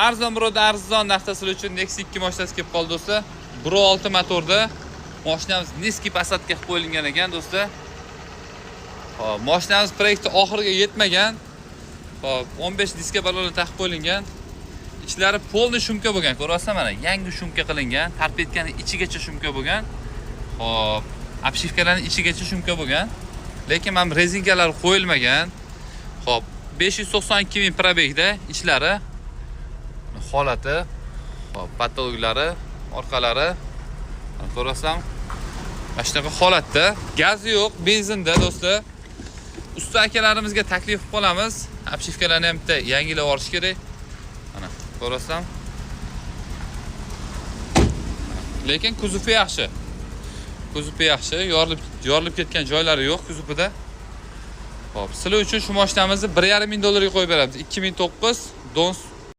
Arzon biroda, arzon narxasi uchun Nexia 2 mashinasi kelib qoldi do'stlar. 1.6 motorda mashinamiz Niski Passatga qilib qo'yilgan ekan do'stlar. Hop, mashinamiz proyekti oxiriga yetmagan. Hop, 15 diska balonlar taqib qo'yilgan. Ichlari polni shumka bo'lgan. Ko'ryapsizlar mana, yangi shumka qilingan. Tarpetkaning ichigacha shumka bo'lgan. Hop, obshivkalarning ichigacha shumka bo'lgan. Lekin ham rezinkalar qo'yilmagan. Hop, 592 ming probegda ichlari holati, hop, patologlari, orqalari ko'rasizlarmi? Mana shunaqa holatda, gazi yo'q, benzinda do'stlar. Usta akalarimizga taklif qilib qolamiz. Obshivkalarni ham bitta yangilab olish kerak. Mana, ko'rasizlarmi? Lekin kuzovi yaxshi. Kuzovi yaxshi, yorilib ketgan joylari yo'q kuzovida. Hop, sizlar uchun shu mashinamizni $1,5 ming qo'yib beramiz. 2009 Dons